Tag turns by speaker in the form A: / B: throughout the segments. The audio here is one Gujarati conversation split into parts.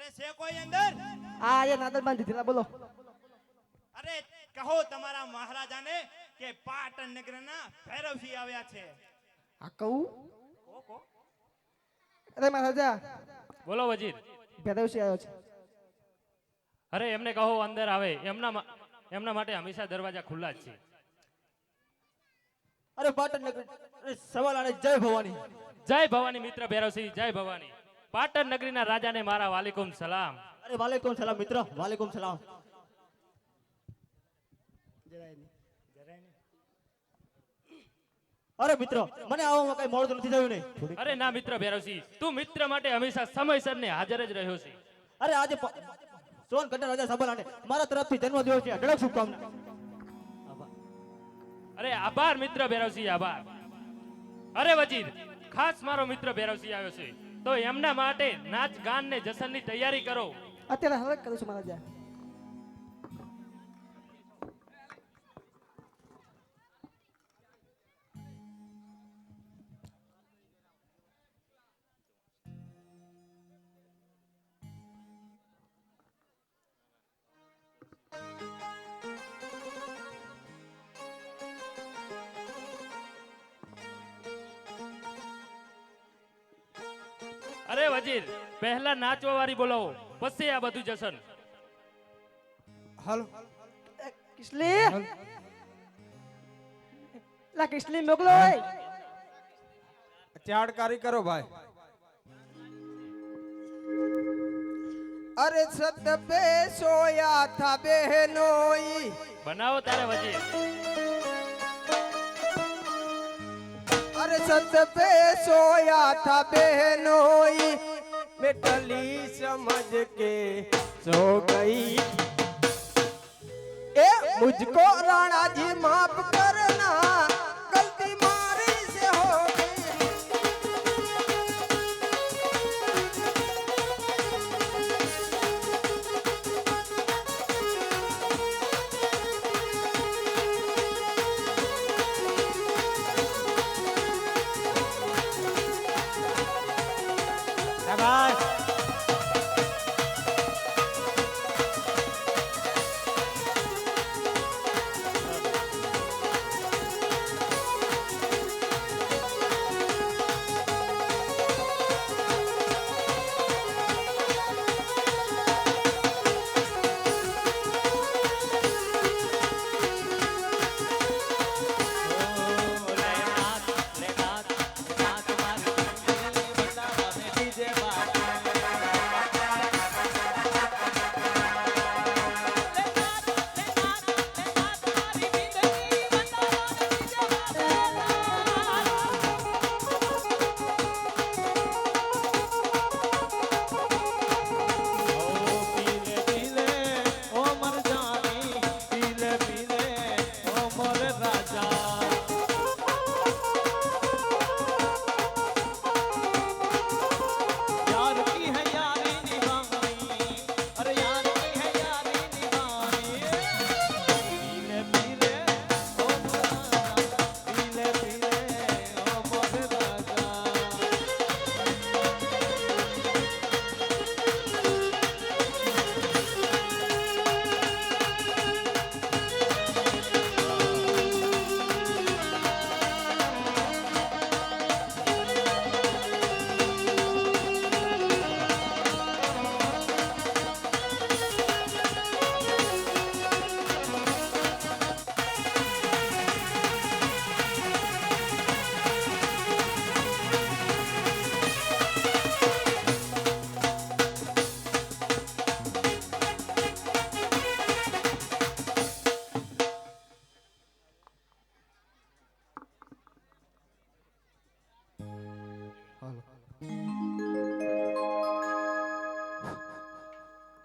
A: અરે છે કોઈ અંદર?
B: આ એ નાદર બાંધી દીધેલા બોલો.
A: અરે કહો તમારા મહારાજાને કે પાટણ નગરના ભૈરવસિંહ આવ્યા છે.
B: આ કહું
A: ઓકો
B: અરે મહારાજા
C: બોલો વજીર.
B: ભેરવસિંહ આવ્યો છે.
C: અરે એમને કહો અંદર આવે. એમના માટે હંમેશા દરવાજા ખુલ્લા જ છે.
B: અરે પાટણ નગર સવાલ આને જય ભવાની.
C: જય ભવાની મિત્ર ભૈરવસિંહ, જય ભવાની. પાટણ નગરીના રાજાને મારા વાલેકુમ સલામ.
B: અરે વાલેકુમ સલામ મિત્ર, વાલેકુમ સલામ. અરે મિત્ર મને આવવામાં કઈ મોડું નથી થયું ને?
C: અરે ના મિત્ર ભૈરવસિંહ, તું મિત્ર માટે હંમેશા સમયસર ને હાજર જ રહ્યો છે.
B: અરે આજે સોન કટર રાજા સબલાને મારા તરફથી જન્મદિવસ છે અઢળક શુભકામના.
C: અરે આભાર મિત્ર ભૈરવસિંહ, આભાર. અરે વજીર, ખાસ મારો મિત્ર ભૈરવસિંહ આવ્યો છે તો એમના માટે નાચ ગાન ને જશનની તૈયારી કરો.
B: અત્યારે હવે કરું છું મહારાજા.
C: અરે વજીર, પહેલા નાચવા વાળી બોલાવો, પછી આ બધું જશન.
D: હાલો
B: કિસલી લા કિસલી મોકલો ઓય.
D: ચાડકારી કરો ભાઈ. અરે સત પે સોયા થા બહેનોઈ.
C: બનાવો તારે વજીર.
D: अरे सत पे सोया था बहनोई, मैं टली समझ के सो गई. ए मुझको राणा जी माफ करना, गलती मारी से हो गई.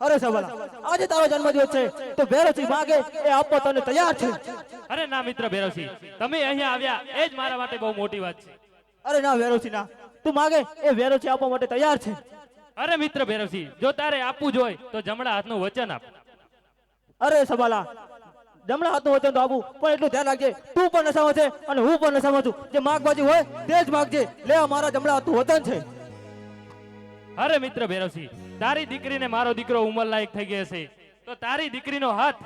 B: અરે સવાલા આજે તારો જન્મદિવસ છે તો ભેરવસિંહ માગે એ આપવા તને તૈયાર છે.
C: અરે ના મિત્ર ભૈરવસિંહ, તમે અહીંયા આવ્યા એ જ મારા માટે બહુ મોટી વાત છે.
B: અરે ના ભેરવસિંહ ના, તું માગે એ ભેરવસિંહ આપવા માટે તૈયાર છે.
C: અરે મિત્ર ભૈરવસિંહ, જો તારે આપવું જ હોય તો જમણા હાથનું વચન આપ.
B: અરે સવાલા જમણા હાથનું વચન તો આપું, પણ એટલું ધ્યાન રાખજે તું પણ નશામાં છે અને હું પણ નશામાં છું. જે માગબાજી હોય તે જ માગજે. લે આ મારા જમણા હાથનું વચન છે.
C: અરે મિત્ર ભૈરવસિંહ, તારી દીકરીને મારો દીકરો ઉંમરલાયક થઈ ગયો છે, તો તારી દીકરીનો હાથ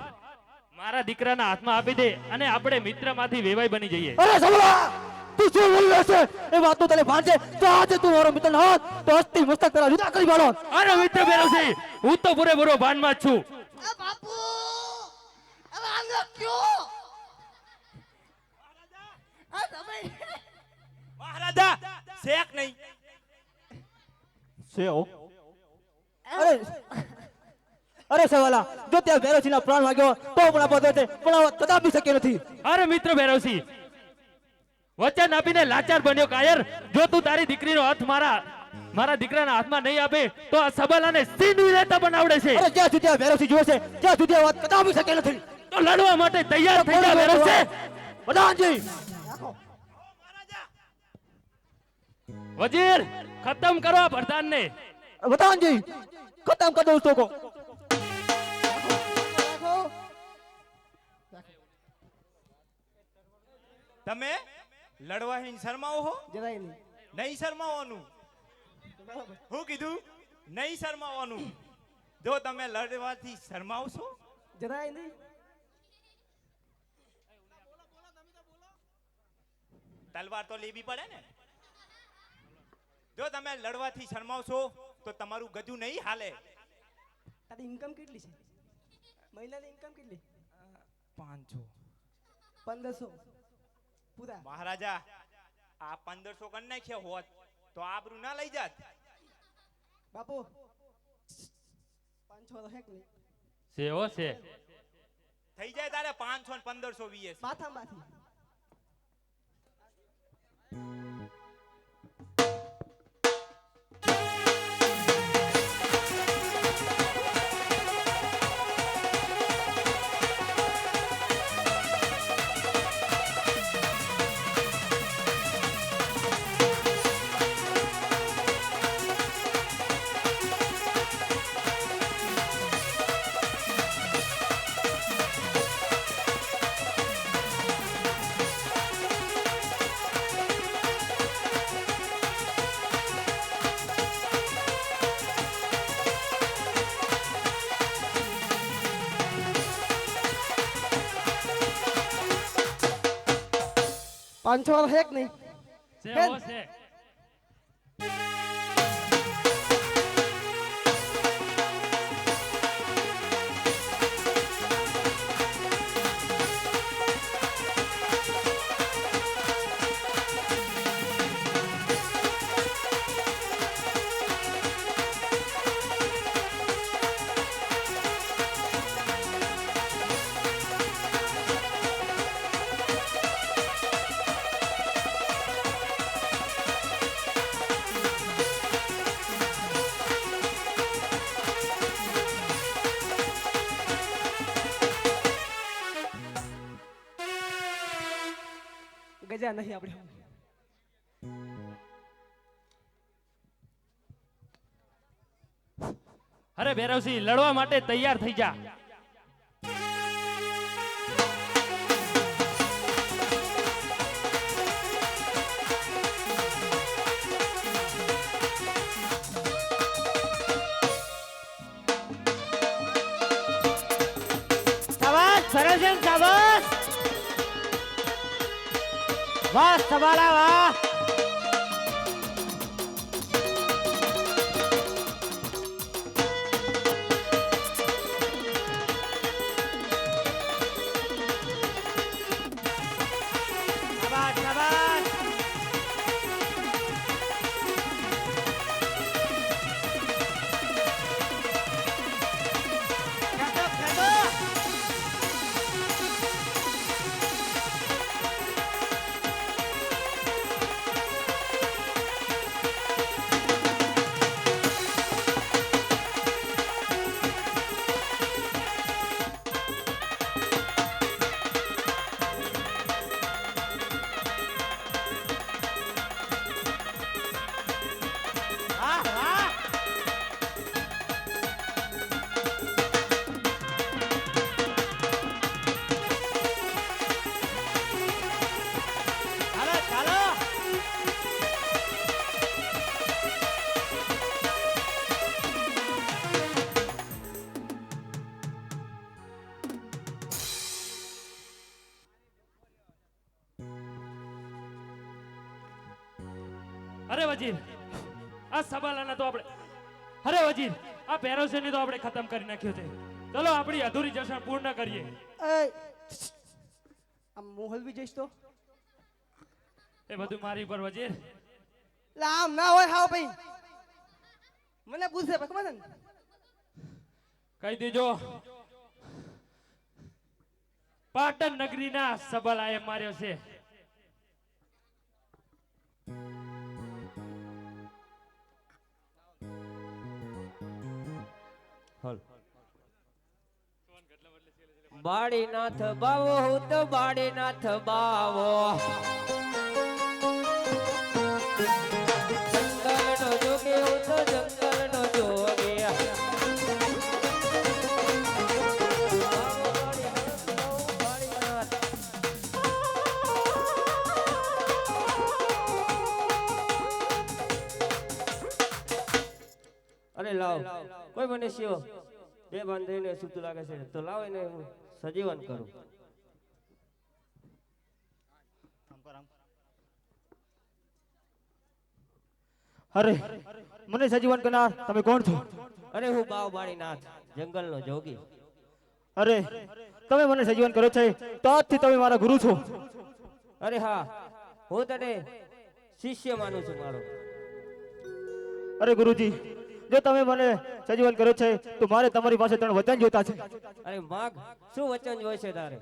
C: મારા દીકરાના હાથમાં આપી દે અને આપણે મિત્રમાંથી વેવાઈ બની જઈએ.
B: અરે સબલા, તું શું બોલી રહ્યો છે? એ વાત તો તને ભાન છે? તો આજે તું મારો મિત્ર હોત તો અસ્તી મસ્તક તારા જુદા કરી પાડો.
C: અરે મિત્ર ભૈરવસિંહ, હું તો પૂરેપૂરો ભાનમાં જ છું.
E: આ બાપુ હવે આંગો ક્યો આ તમે
A: મહારાજા શેક નહીં.
B: સેઓ અરે અરે સવાલા, જો ત્યાં ભૈરવસિંહના પ્રાણ વાગ્યો તો પણ આ બધો છે, પણ આ વાત કદાપી શક્ય નથી.
C: અરે મિત્ર ભૈરવસિંહ, વચન આપીને લાચાર બન્યો કાયર. જો તું તારી દીકરીનો હાથ મારા દીકરાના હાથમાં નહીં આપે તો આ સબલાને સીધું રહેતા બનાવડે છે.
B: અરે જ્યાં સુધી આ ભૈરવસિંહ જોવે છે ત્યાં સુધી આ વાત કદાપી શક્ય નથી.
C: તો લડવા માટે તૈયાર થઈ જા ભૈરવસિંહ.
B: પ્રધાનજી,
C: વજીર, ખતમ કરો આ પ્રધાનને.
B: પ્રધાનજી, ખતમ કર દો उसको.
E: રાખો
A: તમે લડવાહીન શરમાવો હો?
E: જરાય નહીં
A: નહીં શરમાવાનું.
E: બરાબર
A: હું કીધું? નહીં શરમાવાનું. જો તમે લડવાથી શરમાવશો
E: જરાય નહીં
A: તલવાર તો લેવી પડે ને. જો તમે લડવાથી શરમાવશો તો તમારું ગજુ નહીં હાલે.
E: તારી ઇન્કમ કેટલી છે? મહિનાની ઇન્કમ કેટલી?
A: 500.
E: 1500 પૂરા.
A: મહારાજા, આ 1500 કરી નાખ્યો હોત તો આબરૂ ના લઈ જાત.
E: બાપુ 500 હે કે નહીં?
C: છે હો છે.
A: થઈ જાય તારે 500 ને 1500 વીએસ.
E: માથામાંથી પાંચસો હે કે નહીં?
C: છે હો છે.
E: ગજા નહીં આપણે.
C: અરે ભૈરવસિંહ, લડવા માટે તૈયાર થઈ જા.
B: શાબાશ ભૈરવસિંહ, શાબાશ. વાહ સવાલા, વાહ. શાબાશ, શાબાશ. ખેંચો, ખેંચો.
C: અરે વજીર આ સબાલાને તો આપણે અરે વજીર આ પેરોશેને તો આપણે ખતમ કરી નાખ્યો છે. ચલો આપણી અધૂરી જશન પૂર્ણ કરીએ.
E: એ આમ હું હલવી જઈશ તો
C: એ બધું મારી પર વજીર.
E: લા આમ ના હોય હાવ ભાઈ મને પૂછે ખબર છે ને
C: કહી દેજો પાટણ નગરીના સબલાએ માર્યો છે.
D: બાળીનાથ બાવો હું તો બાળીનાથ બાવો જંગલનો જોગે હું તો જંગલનો જોગે બાવો બાળીનાથ, બાવો બાળીનાથ. અરે લાવ કોઈ મને શિવ બે બાંધીને સૂતું લાગે છે તો લાવ એને હું સજીવન કરું.
B: અરે મને સજીવન કરનાર તમે કોણ છો?
D: અરે હું બાવ બાળીનાથ જંગલનો જોગી.
B: અરે તમે મને સજીવન કરો છે તો આજથી તમે મારા ગુરુ છો.
D: અરે હા હું તને શિષ્ય માનું છું મારો.
B: અરે ગુરુજી જો તમે મને સજીવન કરો છે તો મારે તમારી પાસે 3 વચન જોતા છે.
D: અરે માગ શું વચન હોય છે તારે?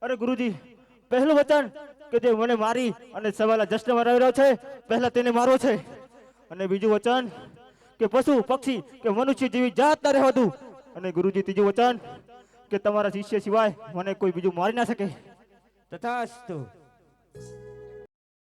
B: અરે ગુરુજી પહેલું વચન કે જે મને મારી અને સવાલા જશ્ન મરાવી રહ્યો છે પહેલા તેને મારવો છે. અને બીજું વચન કે પશુ પક્ષી કે મનુષ્ય જેવી જાત ના રહેવા દઉં. અને ગુરુજી ત્રીજું વચન કે તમારા શિષ્ય સિવાય મને કોઈ બીજું મારી ના શકે.
D: તથાસ્તુ.